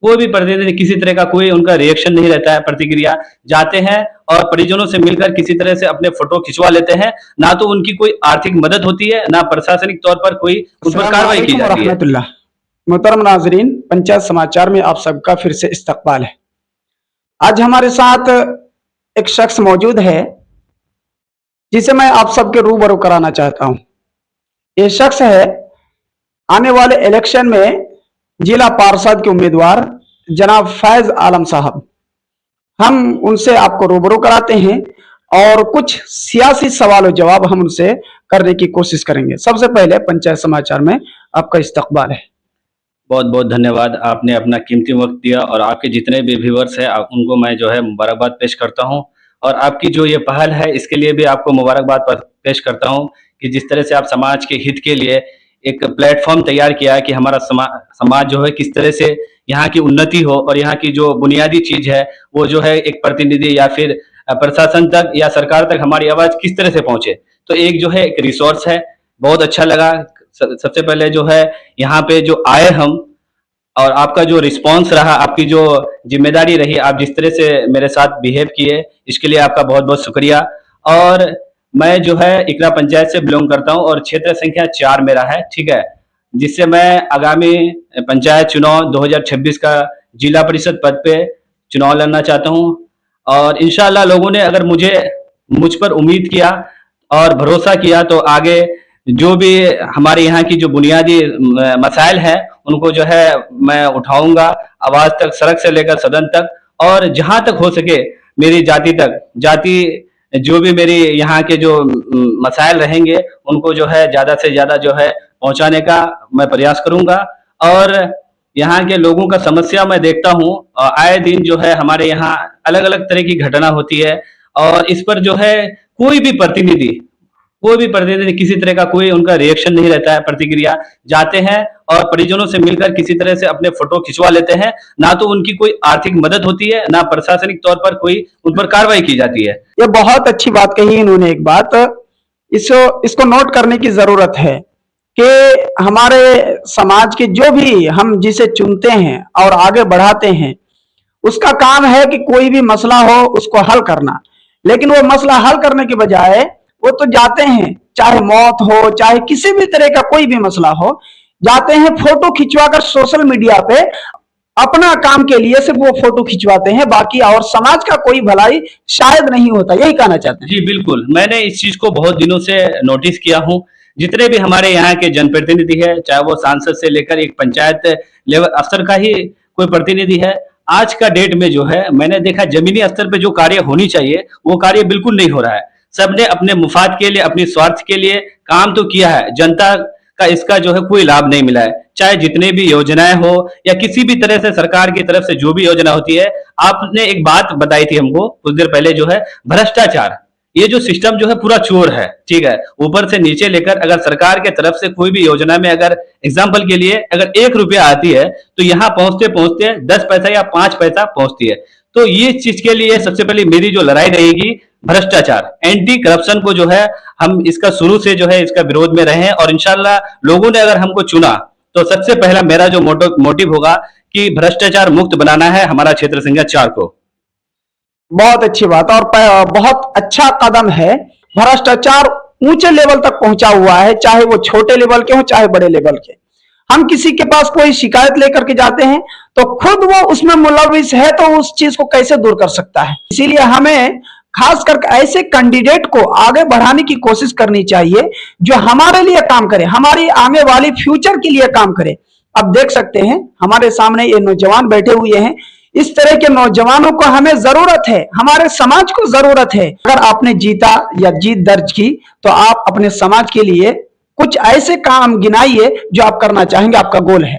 कोई भी प्रतिनिधि किसी तरह का कोई उनका रिएक्शन नहीं रहता है, प्रतिक्रिया। जाते हैं और परिजनों से मिलकर किसी तरह से अपने फोटो खिंचवा लेते हैं। ना तो उनकी कोई आर्थिक मदद होती है, ना प्रशासनिक तौर पर कोई उन पर कार्रवाई की जाती है। मोहतरम नाजरीन, पंचायत समाचार में आप सबका फिर से इस्तकबाल है। आज हमारे साथ एक शख्स मौजूद है जिसे मैं आप सबके रूबरू कराना चाहता हूं। ये शख्स है आने वाले इलेक्शन में जिला पार्षद के उम्मीदवार जनाब फैज आलम साहब। हम उनसे आपको रूबरू कराते हैं और कुछ सियासी सवाल जवाब हम उनसे करने की कोशिश करेंगे। सबसे पहले पंचायत समाचार में आपका इस्तकबाल है। बहुत बहुत धन्यवाद, आपने अपना कीमती वक्त दिया और आपके जितने भी व्यूअर्स हैं उनको मैं जो है मुबारकबाद पेश करता हूं। और आपकी जो ये पहल है इसके लिए भी आपको मुबारकबाद पेश करता हूं कि जिस तरह से आप समाज के हित के लिए एक प्लेटफॉर्म तैयार किया है कि हमारा समाज जो है किस तरह से यहाँ की उन्नति हो और यहाँ की जो बुनियादी चीज है वो जो है एक प्रतिनिधि या फिर प्रशासन तक या सरकार तक हमारी आवाज किस तरह से पहुंचे। तो एक जो है एक रिसोर्स है, बहुत अच्छा लगा। सबसे पहले जो है यहाँ पे जो आए हम और आपका जो रिस्पांस रहा, आपकी जो जिम्मेदारी रही, आप जिस तरह से मेरे साथ बिहेव किए, इसके लिए आपका बहुत बहुत शुक्रिया। और मैं जो है इकरा पंचायत से बिलोंग करता हूं और क्षेत्र संख्या 4 मेरा है, ठीक है, जिससे मैं आगामी पंचायत चुनाव 2026 का जिला परिषद पद पे चुनाव लड़ना चाहता हूं। और इंशाल्लाह लोगों ने अगर मुझ पर उम्मीद किया और भरोसा किया तो आगे जो भी हमारे यहाँ की जो बुनियादी मसाइल है उनको जो है मैं उठाऊंगा आवाज तक, सड़क से लेकर सदन तक, और जहां तक हो सके मेरी जाति जो भी मेरी यहाँ के जो मसाइल रहेंगे उनको जो है ज्यादा से ज्यादा जो है पहुंचाने का मैं प्रयास करूंगा। और यहाँ के लोगों का समस्या मैं देखता हूँ, आए दिन जो है हमारे यहाँ अलग अलग तरह की घटना होती है और इस पर जो है कोई भी प्रतिनिधि किसी तरह का कोई उनका रिएक्शन नहीं रहता है, प्रतिक्रिया। जाते हैं और परिजनों से मिलकर किसी तरह से अपने फोटो खिंचवा लेते हैं। ना तो उनकी कोई आर्थिक मदद होती है, ना प्रशासनिक तौर पर कोई उन पर कार्रवाई की जाती है। ये बहुत अच्छी बात कही इन्होंने। एक बात इसको नोट करने की जरूरत है कि हमारे समाज के जो भी हम जिसे चुनते हैं और आगे बढ़ाते हैं उसका काम है कि कोई भी मसला हो उसको हल करना। लेकिन वो मसला हल करने के बजाय वो तो जाते हैं, चाहे मौत हो चाहे किसी भी तरह का कोई भी मसला हो, जाते हैं फोटो खिंचवाकर सोशल मीडिया पे अपना काम के लिए सिर्फ वो फोटो खिंचवाते हैं, बाकी और समाज का कोई भलाई शायद नहीं होता। यही कहना चाहते हैं? जी बिल्कुल, मैंने इस चीज को बहुत दिनों से नोटिस किया हूँ। जितने भी हमारे यहाँ के जनप्रतिनिधि है, चाहे वो सांसद से लेकर एक पंचायत लेवल स्तर का ही कोई प्रतिनिधि है, आज का डेट में जो है मैंने देखा जमीनी स्तर पे जो कार्य होनी चाहिए वो कार्य बिल्कुल नहीं हो रहा है। सबने अपने मुफाद के लिए, अपने स्वार्थ के लिए काम तो किया है, जनता का इसका जो है कोई लाभ नहीं मिला है। चाहे जितने भी योजनाएं हो या किसी भी तरह से सरकार की तरफ से जो भी योजना होती है, आपने एक बात बताई थी हमको कुछ देर पहले, जो है भ्रष्टाचार। ये जो सिस्टम जो है पूरा चोर है, ठीक है, ऊपर से नीचे लेकर। अगर सरकार के तरफ से कोई भी योजना में अगर एग्जाम्पल के लिए अगर 1 रुपया आती है तो यहाँ पहुंचते पहुंचते 10 पैसा या 5 पैसा पहुंचती है। तो ये चीज के लिए सबसे पहले मेरी जो लड़ाई रहेगी भ्रष्टाचार, एंटी करप्शन को जो है हम इसका शुरू से जो है इसका विरोध में रहे हैं। और इंशाल्लाह लोगों ने अगर हमको चुना तो सबसे पहला मेरा जो मोटिव होगा कि भ्रष्टाचार मुक्त बनाना है हमारा क्षेत्र संख्या 4 को। बहुत अच्छी बात और बहुत अच्छा कदम है। भ्रष्टाचार ऊंचे लेवल तक पहुंचा हुआ है, चाहे वो छोटे लेवल के हो चाहे बड़े लेवल के। हम किसी के पास कोई शिकायत लेकर के जाते हैं तो खुद वो उसमें मुलविस है तो उस चीज को कैसे दूर कर सकता है। इसीलिए हमें खास करके ऐसे कैंडिडेट को आगे बढ़ाने की कोशिश करनी चाहिए जो हमारे लिए काम करे, हमारी आगे वाली फ्यूचर के लिए काम करे। अब देख सकते हैं हमारे सामने ये नौजवान बैठे हुए हैं। इस तरह के नौजवानों को हमें जरूरत है, हमारे समाज को जरूरत है। अगर आपने जीता या जीत दर्ज की तो आप अपने समाज के लिए कुछ ऐसे काम गिनाइए जो आप करना चाहेंगे, आपका गोल है।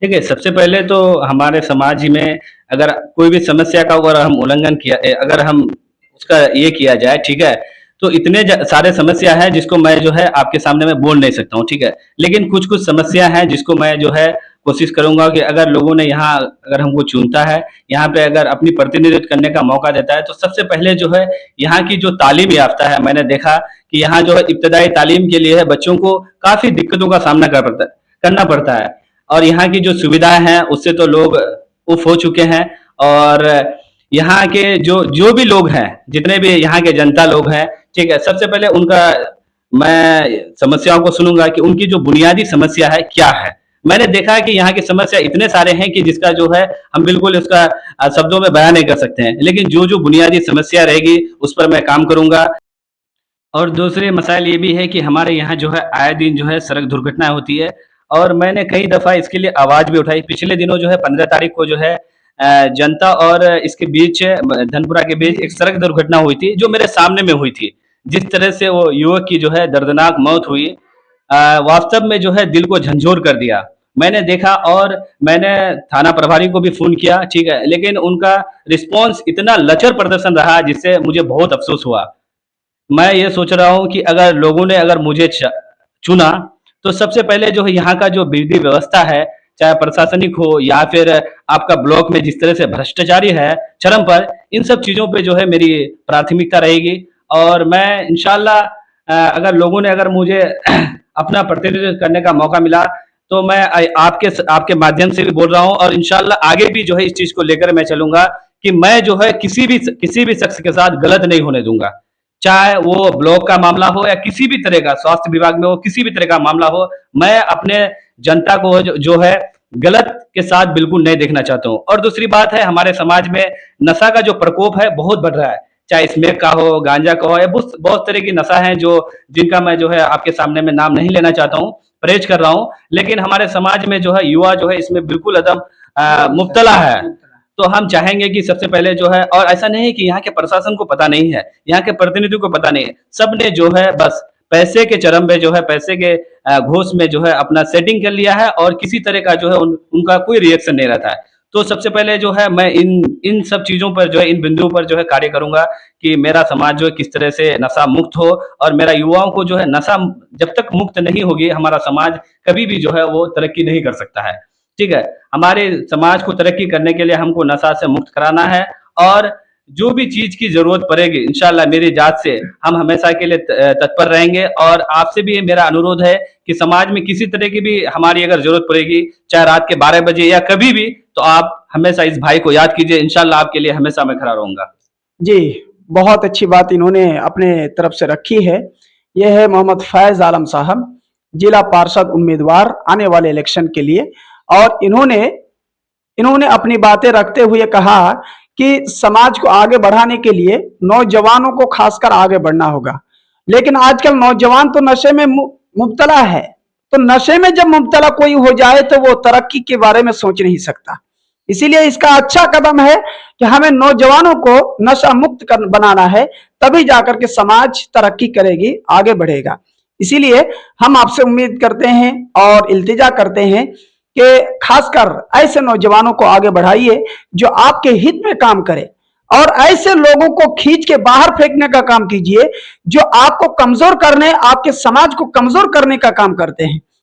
ठीक है, सबसे पहले तो हमारे समाज में अगर कोई भी समस्या का अगर हम उल्लंघन किया, अगर हम उसका ये किया जाए, ठीक है, तो इतने सारे समस्या है जिसको मैं जो है आपके सामने में बोल नहीं सकता हूँ, ठीक है। लेकिन कुछ कुछ समस्या है जिसको मैं जो है कोशिश करूंगा कि अगर लोगों ने यहाँ अगर हमको चुनता है, यहाँ पे अगर अपनी प्रतिनिधित्व करने का मौका देता है, तो सबसे पहले जो है यहाँ की जो तालीम याफ्ता है, मैंने देखा कि यहाँ जो है इब्तदाई तालीम के लिए है बच्चों को काफी दिक्कतों का सामना करना पड़ता है। और यहाँ की जो सुविधाएं हैं उससे तो लोग उफ हो चुके हैं। और यहाँ के जो जो भी लोग हैं, जितने भी यहाँ के जनता लोग हैं, ठीक है, सबसे पहले उनका मैं समस्याओं को सुनूंगा कि उनकी जो बुनियादी समस्या है क्या है। मैंने देखा है कि यहाँ की समस्या इतने सारे हैं कि जिसका जो है हम बिल्कुल उसका शब्दों में बयान नहीं कर सकते हैं, लेकिन जो जो बुनियादी समस्या रहेगी उस पर मैं काम करूंगा। और दूसरे मसाइल ये भी है कि हमारे यहाँ जो है आए दिन जो है सड़क दुर्घटनाएं होती है, और मैंने कई दफ़ा इसके लिए आवाज़ भी उठाई। पिछले दिनों जो है 15 तारीख को जो है जनता और इसके बीच धनपुरा के बीच एक सड़क दुर्घटना हुई थी, जो मेरे सामने में हुई थी। जिस तरह से वो युवक की जो है दर्दनाक मौत हुई, वास्तव में जो है दिल को झंझोर कर दिया। मैंने देखा और मैंने थाना प्रभारी को भी फ़ोन किया, ठीक है, लेकिन उनका रिस्पॉन्स इतना लचर प्रदर्शन रहा जिससे मुझे बहुत अफ़सोस हुआ। मैं ये सोच रहा हूँ कि अगर लोगों ने अगर मुझे चुना, तो सबसे पहले जो है यहाँ का जो विधि व्यवस्था है, चाहे प्रशासनिक हो या फिर आपका ब्लॉक में जिस तरह से भ्रष्टाचारी है चरम पर, इन सब चीज़ों पे जो है मेरी प्राथमिकता रहेगी। और मैं इंशाल्लाह अगर लोगों ने अगर मुझे अपना प्रतिनिधित्व करने का मौका मिला, तो मैं आपके माध्यम से भी बोल रहा हूँ, और इंशाल्लाह आगे भी जो है इस चीज़ को लेकर मैं चलूंगा कि मैं जो है किसी भी शख्स के साथ गलत नहीं होने दूंगा। चाहे वो ब्लॉक का मामला हो या किसी भी तरह का स्वास्थ्य विभाग में हो, किसी भी तरह का मामला हो, मैं अपने जनता को जो है गलत के साथ बिल्कुल नहीं देखना चाहता हूँ। और दूसरी बात है, हमारे समाज में नशा का जो प्रकोप है बहुत बढ़ रहा है, चाहे स्मैक का हो, गांजा का हो, या बहुत बहुत तरह की नशा है जो जिनका मैं जो है आपके सामने में नाम नहीं लेना चाहता हूँ, परहेज कर रहा हूँ। लेकिन हमारे समाज में जो है युवा जो है इसमें बिल्कुल एकदम मुब्तला है। तो हम चाहेंगे कि सबसे पहले जो है, और ऐसा नहीं है कि यहाँ के प्रशासन को पता नहीं है, यहाँ के प्रतिनिधियों को पता नहीं है, सबने जो है बस पैसे के चरम पे जो है पैसे के घोष में जो है अपना सेटिंग कर लिया है, और किसी तरह का जो है उनका कोई रिएक्शन नहीं रहता है। तो सबसे पहले जो है मैं इन सब चीज़ों पर जो है, इन बिंदुओं पर जो है कार्य करूंगा कि मेरा समाज जो है किस तरह से नशा मुक्त हो, और मेरा युवाओं को जो है नशा जब तक मुक्त नहीं होगी, हमारा समाज कभी भी जो है वो तरक्की नहीं कर सकता है। ठीक है, हमारे समाज को तरक्की करने के लिए हमको नशा से मुक्त कराना है, और जो भी चीज की जरूरत पड़ेगी इंशाल्लाह मेरी जात से हम हमेशा के लिए तत्पर रहेंगे। और आपसे भी मेरा अनुरोध है कि समाज में किसी तरह की भी हमारी अगर जरूरत पड़ेगी, चाहे रात के 12 बजे या कभी भी, तो आप हमेशा इस भाई को याद कीजिए। इंशाल्लाह आपके लिए हमेशा मैं खड़ा रहूंगा। जी, बहुत अच्छी बात इन्होंने अपने तरफ से रखी है। ये है मोहम्मद फैज आलम साहब, जिला पार्षद उम्मीदवार आने वाले इलेक्शन के लिए। और इन्होंने अपनी बातें रखते हुए कहा कि समाज को आगे बढ़ाने के लिए नौजवानों को खासकर आगे बढ़ना होगा। लेकिन आजकल नौजवान तो नशे में मुब्तला है, तो नशे में जब मुब्तला कोई हो जाए तो वो तरक्की के बारे में सोच नहीं सकता। इसीलिए इसका अच्छा कदम है कि हमें नौजवानों को नशा मुक्त बनाना है, तभी जाकर के समाज तरक्की करेगी, आगे बढ़ेगा। इसीलिए हम आपसे उम्मीद करते हैं और इल्तिजा करते हैं कि खासकर ऐसे नौजवानों को आगे बढ़ाइए जो आपके हित में काम करे, और ऐसे लोगों को खींच के बाहर फेंकने का काम कीजिए जो आपको कमजोर करने, आपके समाज को कमजोर करने का काम करते हैं।